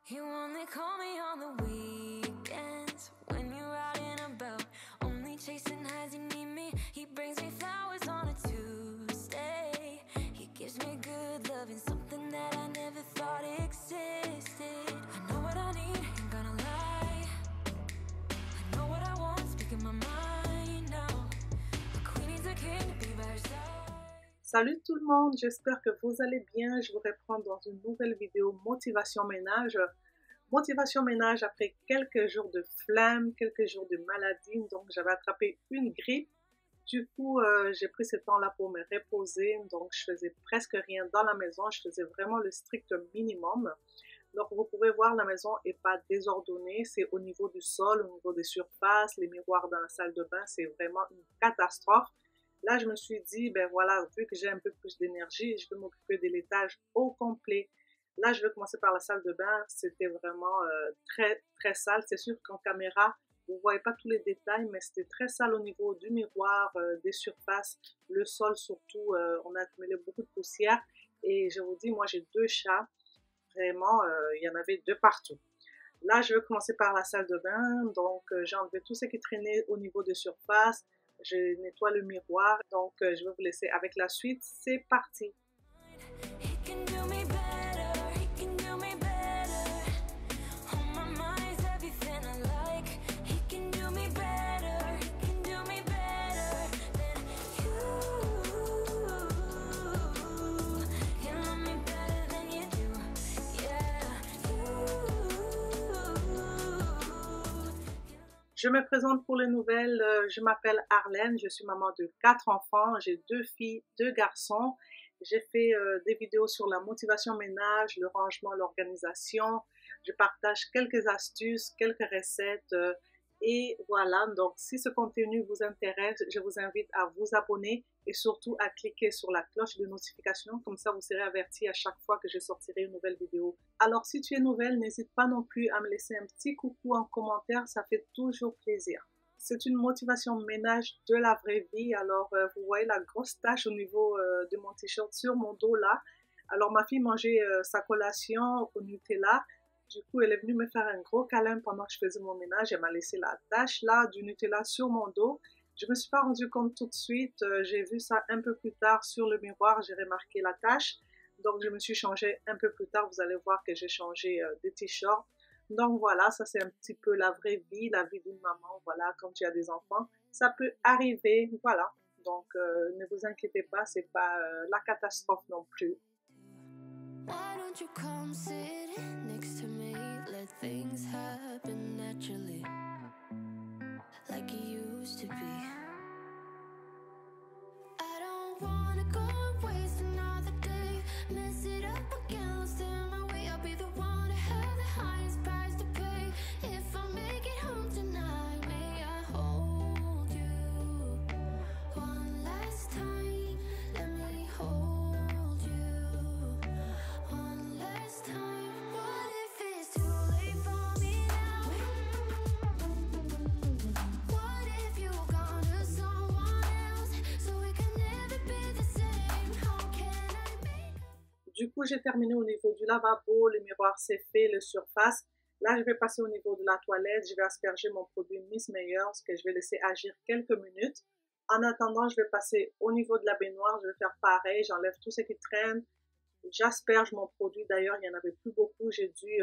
You only call me on the weekends when you're out and about, only chasing highs. You need me. He brings me flowers on a Tuesday. He gives me good loving, something that I never thought existed. I know what I need, ain't gonna lie. I know what I want, speaking my mind now. The queen is a king to be by her side. Salut tout le monde, j'espère que vous allez bien. Je vous reprends dans une nouvelle vidéo motivation ménage. Motivation ménage après quelques jours de flemme, quelques jours de maladie. Donc j'avais attrapé une grippe. Du coup, j'ai pris ce temps-là pour me reposer. Donc je faisais presque rien dans la maison. Je faisais vraiment le strict minimum. Donc vous pouvez voir, la maison n'est pas désordonnée. C'est au niveau du sol, au niveau des surfaces, les miroirs dans la salle de bain. C'est vraiment une catastrophe. Là, je me suis dit, ben voilà, vu que j'ai un peu plus d'énergie, je vais m'occuper de l'étage au complet. Là, je vais commencer par la salle de bain. C'était vraiment très, très sale. C'est sûr qu'en caméra, vous ne voyez pas tous les détails, mais c'était très sale au niveau du miroir, des surfaces, le sol surtout. On a accumulé beaucoup de poussière. Et je vous dis, moi, j'ai 2 chats. Vraiment, il y en avait 2 partout. Là, je vais commencer par la salle de bain. Donc, j'ai enlevé tout ce qui traînait au niveau des surfaces. Je nettoie le miroir, donc je vais vous laisser avec la suite. C'est parti! Je me présente pour les nouvelles, je m'appelle Arlène, je suis maman de 4 enfants, j'ai 2 filles, 2 garçons. J'ai fait des vidéos sur la motivation ménage, le rangement, l'organisation. Je partage quelques astuces, quelques recettes et voilà. Donc si ce contenu vous intéresse, je vous invite à vous abonner et surtout à cliquer sur la cloche de notification. Comme ça, vous serez averti à chaque fois que je sortirai une nouvelle vidéo. Alors, si tu es nouvelle, n'hésite pas non plus à me laisser un petit coucou en commentaire. Ça fait toujours plaisir. C'est une motivation ménage de la vraie vie. Alors, vous voyez la grosse tache au niveau de mon t-shirt sur mon dos là. Alors, ma fille mangeait sa collation au Nutella. Du coup, elle est venue me faire un gros câlin pendant que je faisais mon ménage. Elle m'a laissé la tache là du Nutella sur mon dos. Je ne me suis pas rendu compte tout de suite, j'ai vu ça un peu plus tard sur le miroir, j'ai remarqué la tache. Donc je me suis changée un peu plus tard, vous allez voir que j'ai changé de t-shirt. Donc voilà, ça c'est un petit peu la vraie vie, la vie d'une maman, voilà, quand tu as des enfants. Ça peut arriver, voilà. Donc ne vous inquiétez pas, c'est pas la catastrophe non plus. Why don't you come sit next to me? Let things happen naturally, like it used to be. I don't wanna go waste another day, mess it up again, lost in my way. I'll be the one to have the highest price to pay. If I make it home tonight, may I hold you one last time? Let me hold you one last time. What if it's too late for me now? What if you're gone to someone else, so we can never be the same? How can I make up? Du coup, j'ai terminé au niveau du lavabo, le miroir c'est fait, le surface. Là, je vais passer au niveau de la toilette. Je vais asperger mon produit Miss Meyers que je vais laisser agir quelques minutes. En attendant, je vais passer au niveau de la baignoire. Je vais faire pareil. J'enlève tout ce qui traîne. J'asperge mon produit. D'ailleurs, il n'y en avait plus beaucoup. J'ai dû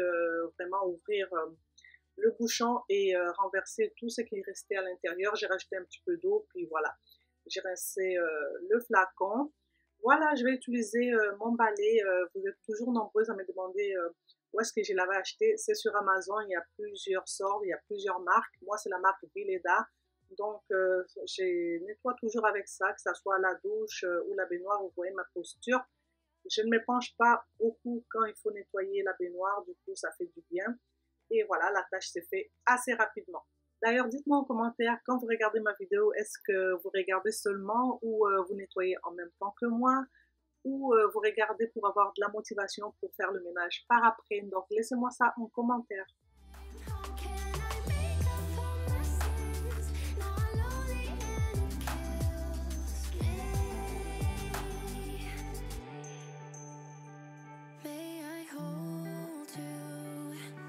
vraiment ouvrir le bouchon et renverser tout ce qui restait à l'intérieur. J'ai rajouté un petit peu d'eau. Puis voilà, j'ai rincé le flacon. Voilà, je vais utiliser mon balai. Vous êtes toujours nombreuses à me demander où est-ce que je l'avais acheté. C'est sur Amazon, il y a plusieurs sortes, il y a plusieurs marques. Moi, c'est la marque Vileda. Donc, je nettoie toujours avec ça, que ce soit la douche ou la baignoire. Vous voyez ma posture. Je ne me penche pas beaucoup quand il faut nettoyer la baignoire. Du coup, ça fait du bien. Et voilà, la tâche s'est faite assez rapidement. D'ailleurs, dites-moi en commentaire, quand vous regardez ma vidéo, est-ce que vous regardez seulement ou vous nettoyez en même temps que moi, ou vous regardez pour avoir de la motivation pour faire le ménage par après. Donc, laissez-moi ça en commentaire. How can I make up for my sins? Now I'm lonely and it kills me. May I hold you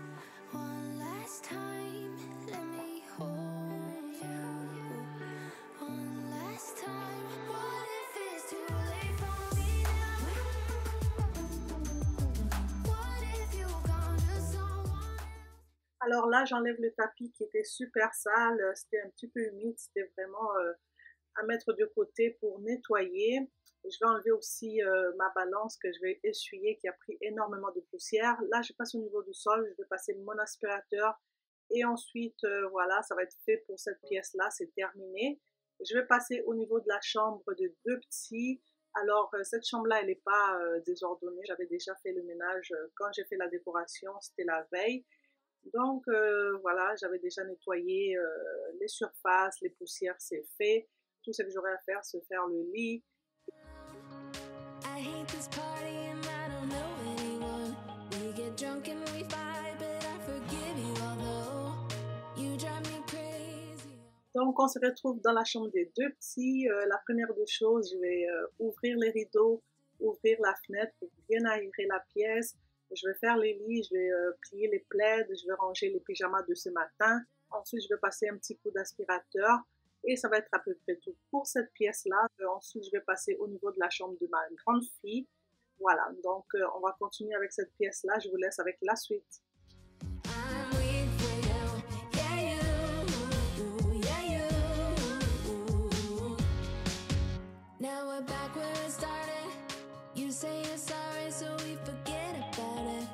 Alors là, j'enlève le tapis qui était super sale, c'était un petit peu humide, c'était vraiment à mettre de côté pour nettoyer. Je vais enlever aussi ma balance que je vais essuyer qui a pris énormément de poussière. Là, je passe au niveau du sol, je vais passer mon aspirateur et ensuite, voilà, ça va être fait pour cette pièce-là, c'est terminé. Je vais passer au niveau de la chambre de deux petits. Alors, cette chambre-là, elle n'est pas désordonnée. J'avais déjà fait le ménage quand j'ai fait la décoration, c'était la veille. Donc, voilà, j'avais déjà nettoyé les surfaces, les poussières, c'est fait. Tout ce que j'aurais à faire, c'est faire le lit. I hate this party and I don't know anyone. We get drunk and we fight, but I forgive you although you drive me crazy. Donc, on se retrouve dans la chambre des deux petits. La première des choses, je vais ouvrir les rideaux, ouvrir la fenêtre pour bien aérer la pièce. Je vais faire les lits, je vais plier les plaids, je vais ranger les pyjamas de ce matin. Ensuite, je vais passer un petit coup d'aspirateur et ça va être à peu près tout pour cette pièce-là. Ensuite, je vais passer au niveau de la chambre de ma grande fille. Voilà, donc on va continuer avec cette pièce-là. Je vous laisse avec la suite. I'm weak for you, yeah you, yeah you. Now we're back where it started. You say you're sorry, so we forget about it.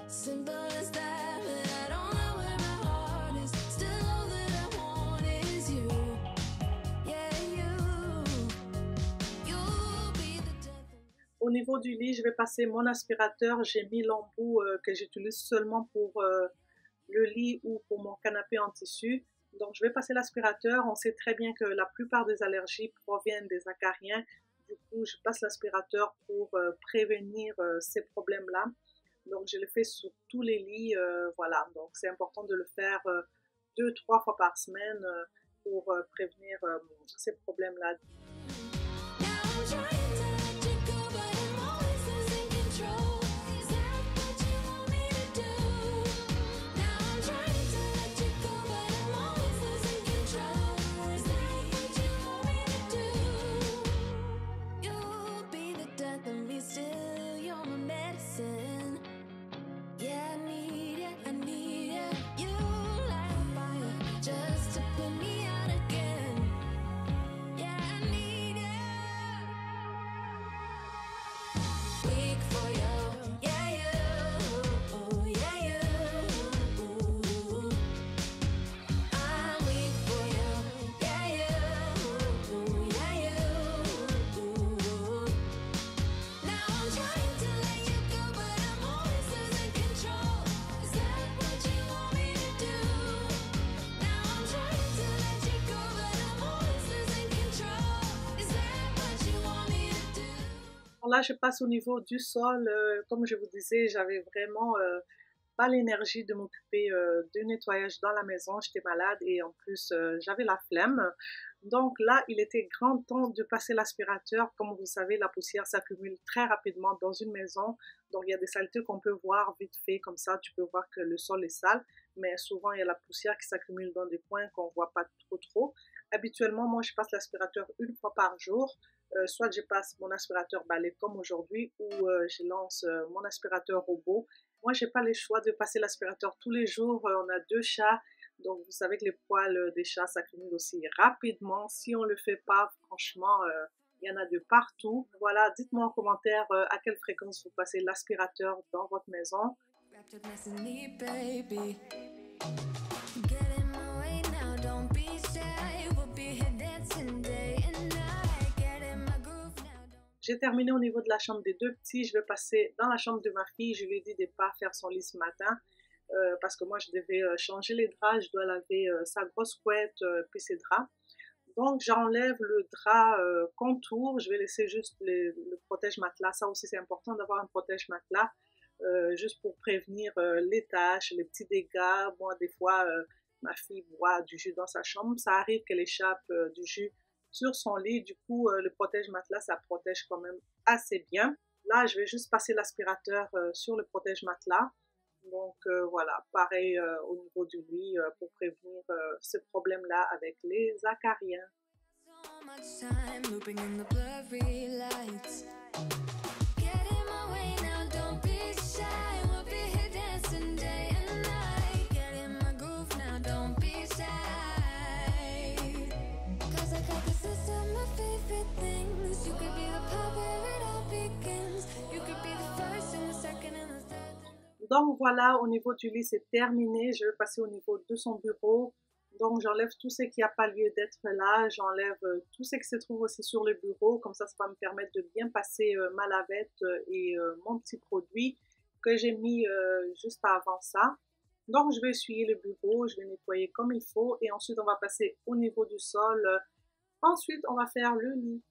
Simple as that, but I don't know where my heart is. Still all that I want is you, yeah you. You'll be the death. Au niveau du lit, je vais passer mon aspirateur. J'ai mis l'embout que j'utilise seulement pour le lit ou pour mon canapé en tissu. Donc, je vais passer l'aspirateur. On sait très bien que la plupart des allergies proviennent des acariens. Du coup, je passe l'aspirateur pour prévenir ces problèmes-là. Donc, je le fais sur tous les lits. Voilà, donc c'est important de le faire 2-3 fois par semaine pour prévenir ces problèmes-là. Now I'm trying to let you go, but I'm always losing control. Is that what you want me to do? Now I'm trying to let you go, but I'm always losing control. Is that what you want me to do? You'll be the death of me still, you're my medicine. Yeah, I need it, I need it. You light a fire just to put me out again. Yeah, I need it. Weak for you, yeah you, yeah you. I'm weak for you, yeah you, yeah you. Now I'm trying to let you go, but I'm always losing control. Is that what you want me to do? Now I'm trying to let you go, but I'm always losing control. Is that what you want me to do? Alors là, je passe au niveau du sol. Comme je vous disais, j'avais vraiment pas l'énergie de m'occuper du nettoyage dans la maison. J'étais malade et en plus, j'avais la flemme. Donc là, il était grand temps de passer l'aspirateur. Comme vous savez, la poussière s'accumule très rapidement dans une maison. Donc il y a des saletés qu'on peut voir vite fait. Comme ça, tu peux voir que le sol est sale. Mais souvent, il y a la poussière qui s'accumule dans des coins qu'on ne voit pas trop. Habituellement, moi, je passe l'aspirateur une fois par jour. Soit je passe mon aspirateur balai comme aujourd'hui ou je lance mon aspirateur robot. Moi, j'ai pas le choix de passer l'aspirateur tous les jours. On a 2 chats, donc vous savez que les poils des chats s'accumulent aussi rapidement. Si on le fait pas, franchement, il y en a de partout. Voilà, dites-moi en commentaire à quelle fréquence vous passez l'aspirateur dans votre maison. Wrapped up nice and neat, baby. Get in my way now, don't be shy. We'll be here dancing day and night. Get in my groove now, don't. J'ai terminé au niveau de la chambre des deux petits. Je vais passer dans la chambre de ma fille. Je lui ai dit de ne pas faire son lit ce matin parce que moi, je devais changer les draps. Je dois laver sa grosse couette puis ses draps. Donc, j'enlève le drap contour. Je vais laisser juste le protège-matelas. Ça aussi, c'est important d'avoir un protège-matelas juste pour prévenir les taches, les petits dégâts. Moi, des fois, ma fille boit du jus dans sa chambre. Ça arrive qu'elle échappe du jus sur son lit. Du coup, le protège-matelas, ça protège quand même assez bien. Là, je vais juste passer l'aspirateur sur le protège-matelas. Donc, voilà, pareil au niveau du lit pour prévenir ce problème-là avec les acariens. So much time looping in the blurry lights. Get in my way now, don't be shy. We'll be here dancing day and night. Get in Donc voilà, au niveau du lit, c'est terminé. Je vais passer au niveau de son bureau. Donc j'enlève tout ce qui n'a pas lieu d'être là. J'enlève tout ce qui se trouve aussi sur le bureau. Comme ça va me permettre de bien passer ma lavette et mon petit produit que j'ai mis juste avant ça. Donc je vais essuyer le bureau, je vais nettoyer comme il faut. Et ensuite, on va passer au niveau du sol. Ensuite, on va faire le lit.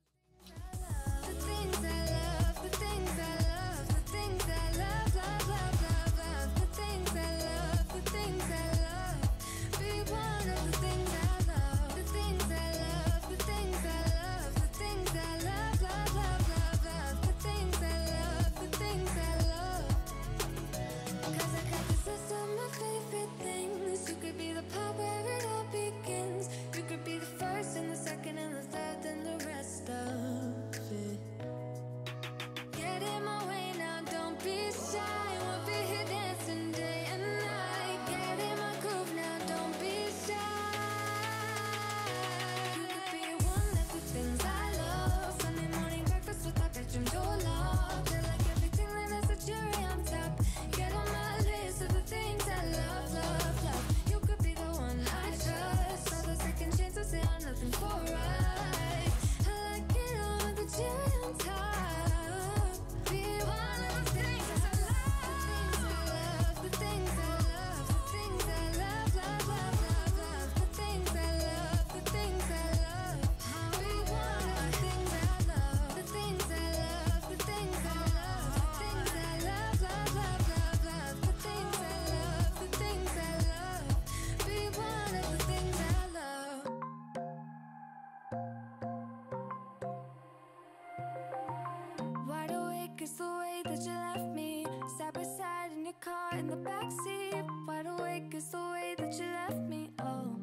It's the way that you left me, side by side in your car in the backseat. Wide awake is the way that you left me. Oh,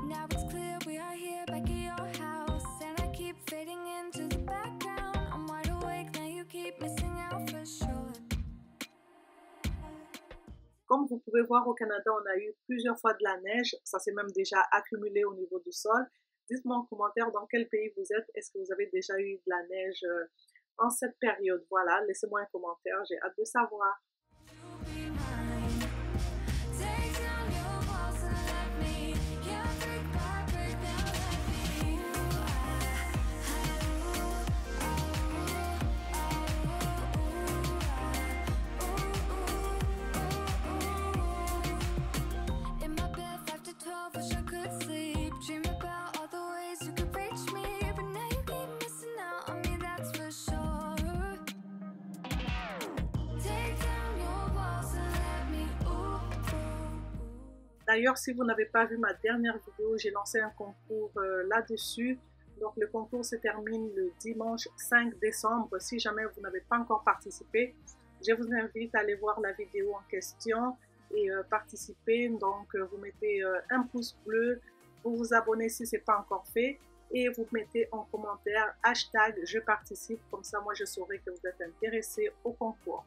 now it's clear we are here back at your house, and I keep fading into the background. I'm wide awake now, you keep missing out for sure. Comme vous pouvez voir, au Canada, on a eu plusieurs fois de la neige. Ça s'est même déjà accumulé au niveau du sol. Dites-moi en commentaire dans quel pays vous êtes. Est-ce que vous avez déjà eu de la neige en cette période? Voilà, laissez-moi un commentaire. J'ai hâte de savoir. D'ailleurs, si vous n'avez pas vu ma dernière vidéo, j'ai lancé un concours là-dessus. Donc, le concours se termine le dimanche 5 décembre. Si jamais vous n'avez pas encore participé, je vous invite à aller voir la vidéo en question et participer. Donc, vous mettez un pouce bleu, vous vous abonnez si ce n'est pas encore fait et vous mettez en commentaire hashtag je participe. Comme ça, moi, je saurai que vous êtes intéressé au concours.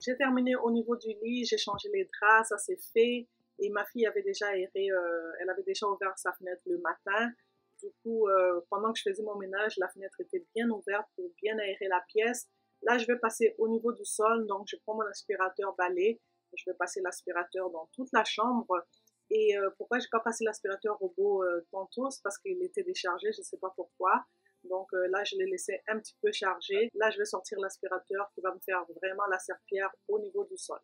J'ai terminé au niveau du lit, j'ai changé les draps, ça c'est fait. Et ma fille avait déjà aéré, elle avait déjà ouvert sa fenêtre le matin. Du coup, pendant que je faisais mon ménage, la fenêtre était bien ouverte pour bien aérer la pièce. Là, je vais passer au niveau du sol, donc je prends mon aspirateur balai. Je vais passer l'aspirateur dans toute la chambre. Et pourquoi je n'ai pas passé l'aspirateur robot tantôt? C'est parce qu'il était déchargé, je ne sais pas pourquoi. Donc là, je l'ai laissé un petit peu chargé. Là, je vais sortir l'aspirateur qui va me faire vraiment la serpillière au niveau du sol.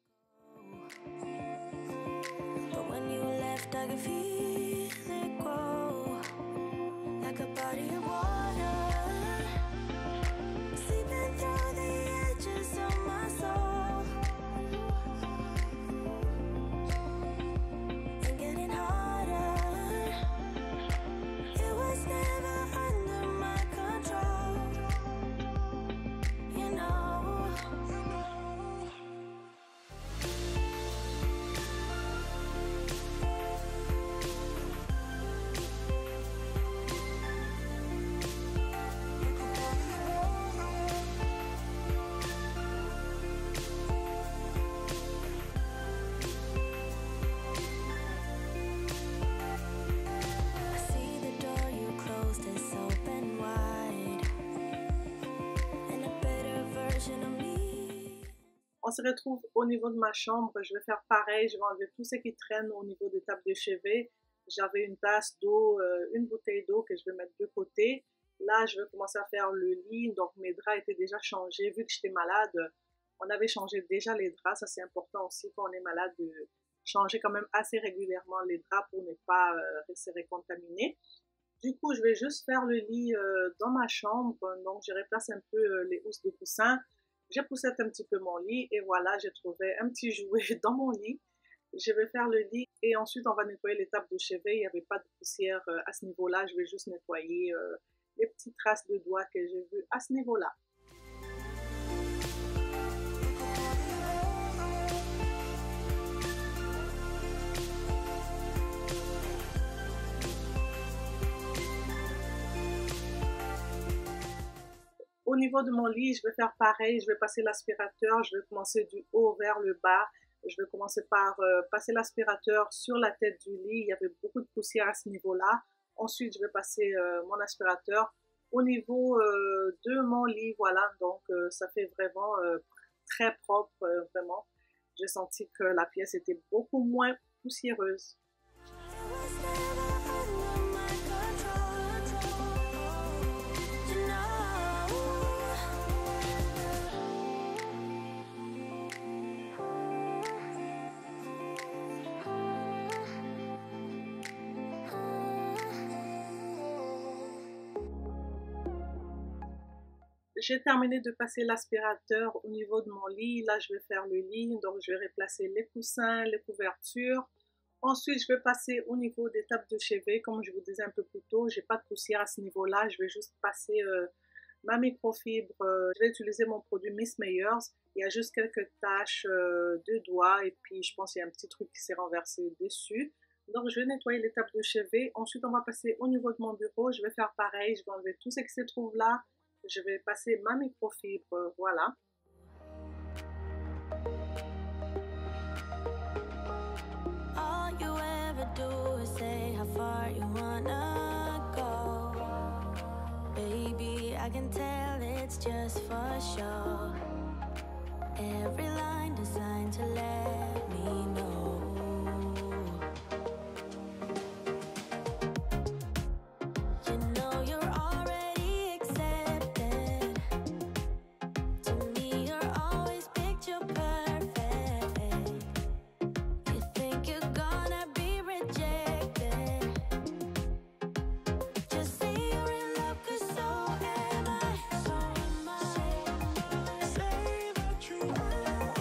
On se retrouve au niveau de ma chambre. Je vais faire pareil. Je vais enlever tout ce qui traîne au niveau des tables de chevet. J'avais une tasse d'eau, une bouteille d'eau que je vais mettre de côté. Là, je vais commencer à faire le lit. Donc, mes draps étaient déjà changés. Vu que j'étais malade, on avait changé déjà les draps. Ça, c'est important aussi quand on est malade de changer quand même assez régulièrement les draps pour ne pas se récontaminer. Du coup, je vais juste faire le lit dans ma chambre. Donc, je replace un peu les housses de coussin. J'ai poussé un petit peu mon lit et voilà, j'ai trouvé un petit jouet dans mon lit. Je vais faire le lit et ensuite on va nettoyer les tables de chevet. Il n'y avait pas de poussière à ce niveau-là. Je vais juste nettoyer les petites traces de doigts que j'ai vues à ce niveau-là. Au niveau de mon lit, je vais faire pareil. Je vais passer l'aspirateur. Je vais commencer du haut vers le bas. Je vais commencer par passer l'aspirateur sur la tête du lit. Il y avait beaucoup de poussière à ce niveau-là. Ensuite, je vais passer mon aspirateur au niveau de mon lit. Voilà, donc ça fait vraiment très propre, vraiment. J'ai senti que la pièce était beaucoup moins poussiéreuse. J'ai terminé de passer l'aspirateur au niveau de mon lit. Là, je vais faire le lit. Donc, je vais replacer les coussins, les couvertures. Ensuite, je vais passer au niveau des tables de chevet. Comme je vous disais un peu plus tôt, j'ai pas de poussière à ce niveau-là. Je vais juste passer ma microfibre. Je vais utiliser mon produit Miss Meyers. Il y a juste quelques taches de doigts. Et puis, je pense qu'il y a un petit truc qui s'est renversé dessus. Donc, je vais nettoyer les tables de chevet. Ensuite, on va passer au niveau de mon bureau. Je vais faire pareil. Je vais enlever tout ce qui se trouve là. Je vais passer ma microfibre, voilà. All you ever do is say how far you wanna go. Baby, I can tell it's just for show. Every line designed to let me know. You know you're already accepted. To me, you're always picture perfect. You think you're gonna be rejected. Just say you're in love, 'cause so am I. So am I. Say that you are.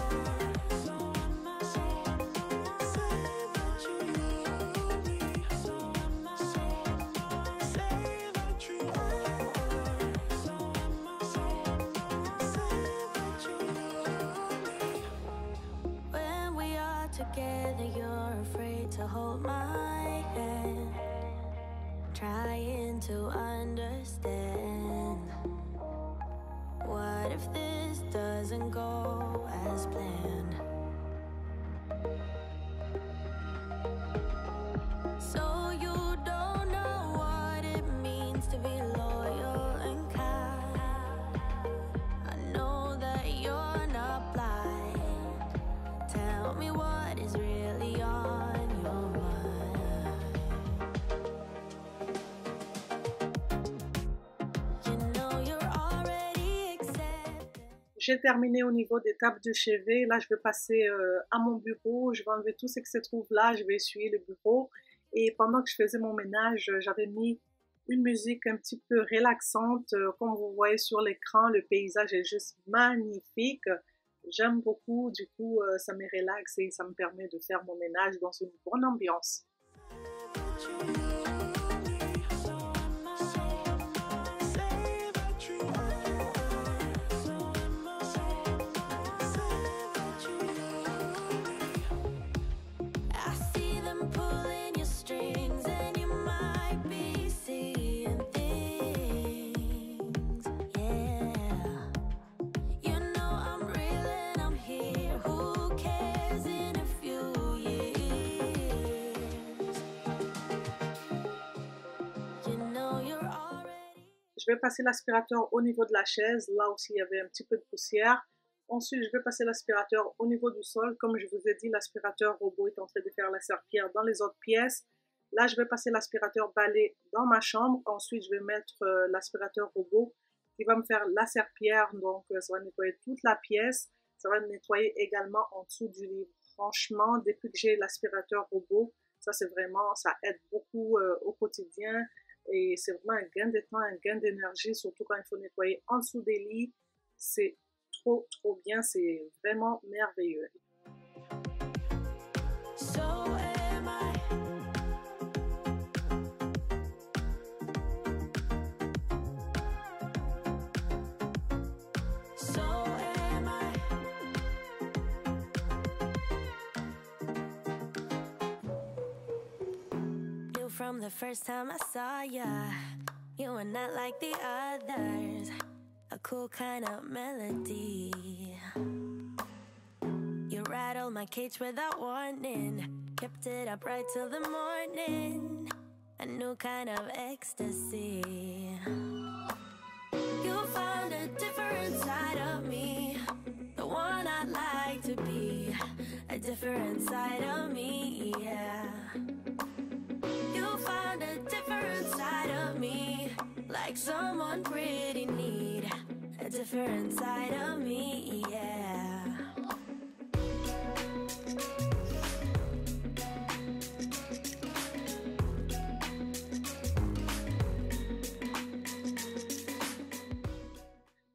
So am I. Say that you love me. So am I. Say that you are. So am I. Say that you love me. When we are together, you're afraid to hold my hand, trying to understand. What if this doesn't go as planned? So you don't know what it means to be loyal and kind. I know that you're not blind. Tell me what is really on your mind. You know you're already accepted. J'ai terminé au niveau des tables de chevet. Là, je vais passer à mon bureau. Je vais enlever tout ce qui se trouve là. Je vais essuyer le bureau. Et pendant que je faisais mon ménage, j'avais mis une musique un petit peu relaxante. Comme vous voyez sur l'écran, le paysage est juste magnifique. J'aime beaucoup. Du coup, ça me relaxe et ça me permet de faire mon ménage dans une bonne ambiance. I see them pulling your strings, and you might be seeing things. Yeah, you know I'm real and I'm here. Who cares in a few years? You know you're already. Je vais passer l'aspirateur au niveau de la chaise. Là aussi, il y avait un petit peu de poussière. Ensuite, je vais passer l'aspirateur au niveau du sol. Comme je vous ai dit, l'aspirateur robot est en train de faire la serpillière dans les autres pièces. Là, je vais passer l'aspirateur balai dans ma chambre. Ensuite, je vais mettre l'aspirateur robot qui va me faire la serpillière. Donc, ça va nettoyer toute la pièce. Ça va nettoyer également en dessous du lit. Franchement, depuis que j'ai l'aspirateur robot, ça aide beaucoup au quotidien. Et c'est vraiment un gain de temps, un gain d'énergie, surtout quand il faut nettoyer en dessous des lits. C'est trop bien, c'est vraiment merveilleux. From the first time I saw ya, you were not like the others. A cool kind of melody. You rattled my cage without warning. Kept it up right till the morning. A new kind of ecstasy. You found a different side of me, the one I'd like to be. A different side of me, yeah. You found a different side of me, like someone pretty neat. A different side of me, yeah.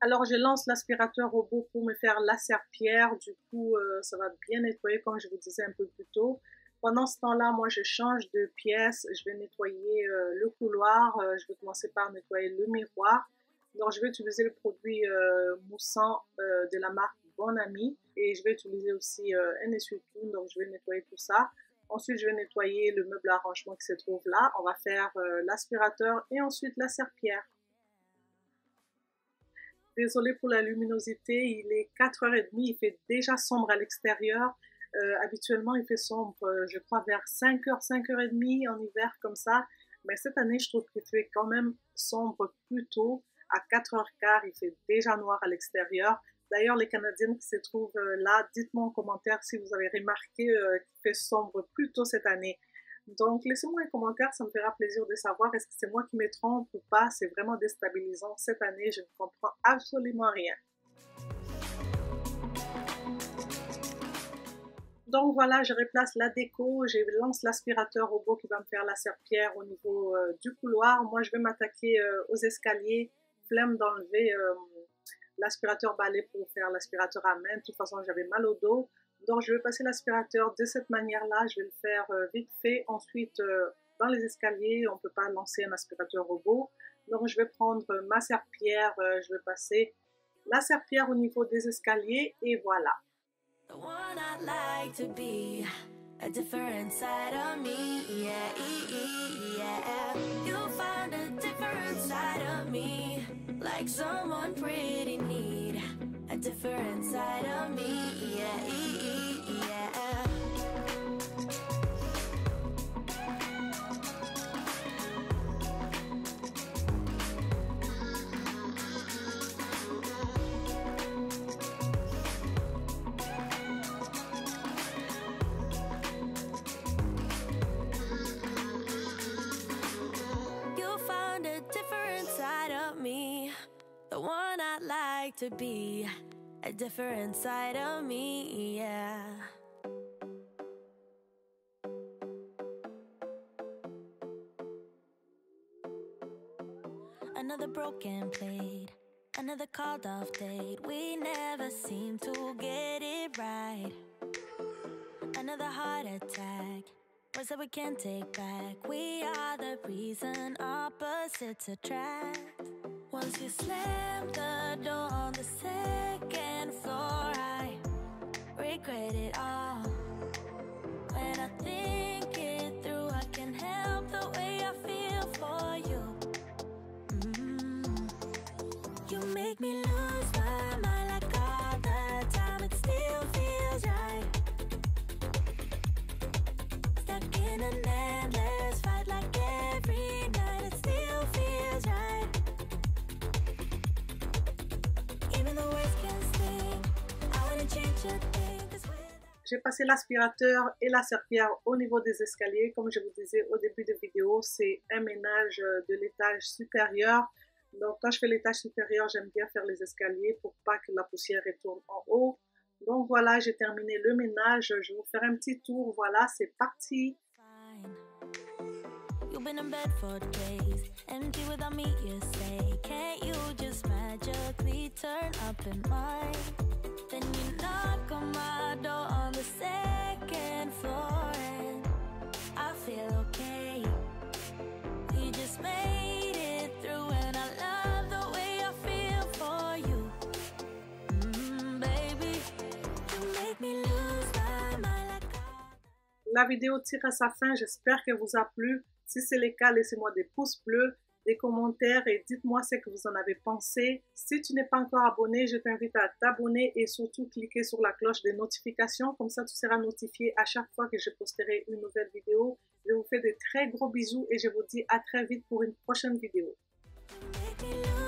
Alors, je lance l'aspirateur robot pour me faire la serpillière. Du coup, ça va bien nettoyer, comme je vous disais un peu plus tôt. Pendant ce temps-là, moi, je change de pièce. Je vais nettoyer le couloir. Je vais commencer par nettoyer le miroir. Donc, je vais utiliser le produit moussant de la marque Bon Ami. Et je vais utiliser aussi un essuie-tout. Donc, je vais nettoyer tout ça. Ensuite, je vais nettoyer le meuble à rangement qui se trouve là. On va faire l'aspirateur et ensuite la serpillière. Désolée pour la luminosité, il est 4h30, il fait déjà sombre à l'extérieur. Habituellement, il fait sombre, je crois, vers 5h, 5h30 en hiver comme ça. Mais cette année, je trouve qu'il fait quand même sombre plus tôt. À 4h15, il fait déjà noir à l'extérieur. D'ailleurs, les Canadiennes qui se trouvent là, dites-moi en commentaire si vous avez remarqué qu'il fait sombre plus tôt cette année. Donc, laissez-moi un commentaire, ça me fera plaisir de savoir est-ce que c'est moi qui me trompe ou pas. C'est vraiment déstabilisant. Cette année, je ne comprends absolument rien. Donc voilà, je replace la déco, je lance l'aspirateur robot qui va me faire la serpillière au niveau du couloir. Moi, je vais m'attaquer aux escaliers, flemme d'enlever l'aspirateur balai pour faire l'aspirateur à main. De toute façon, j'avais mal au dos. Donc, je vais passer l'aspirateur de cette manière-là. Je vais le faire vite fait. Ensuite, dans les escaliers, on ne peut pas lancer un aspirateur robot. Donc, je vais prendre ma serpillière. Je vais passer la serpillière au niveau des escaliers. Et voilà. The one I'd like to be, a different side of me, yeah, yeah. You found a different side of me, like someone pretty neat. A different side of me, yeah, yeah. The one I'd like to be, a different side of me, yeah. Another broken plate, another called off date. We never seem to get it right. Another heart attack, words that we can't take back. We are the reason opposites attract. Once you slam the door on the second floor, I regret it all. When I think it through, I can't help the way I feel for you. You make me lose my mind like all the time. It still feels right. Stuck in an endless fight like every night. It still feels right. Even the words can sting, I J'ai passé l'aspirateur et la serpillière au niveau des escaliers. Comme je vous disais au début de vidéo, c'est un ménage de l'étage supérieur. Donc quand je fais l'étage supérieur, j'aime bien faire les escaliers pour pas que la poussière retourne en haut. Donc voilà, j'ai terminé le ménage. Je vais vous faire un petit tour. Voilà, c'est parti. You've been in bed for days, empty without me, you say. Can't you just magically turn up in mine? Then you knock on my door on the second floor and I feel okay. We just made it through and I love the way I feel for you. Baby, you make me lose my mind like that. La vidéo tire à sa fin, j'espère qu'elle vous a plu. Si c'est le cas, laissez-moi des pouces bleus, des commentaires et dites-moi ce que vous en avez pensé. Si tu n'es pas encore abonné, je t'invite à t'abonner et surtout cliquer sur la cloche des notifications. Comme ça, tu seras notifié à chaque fois que je posterai une nouvelle vidéo. Je vous fais de très gros bisous et je vous dis à très vite pour une prochaine vidéo. Make me lose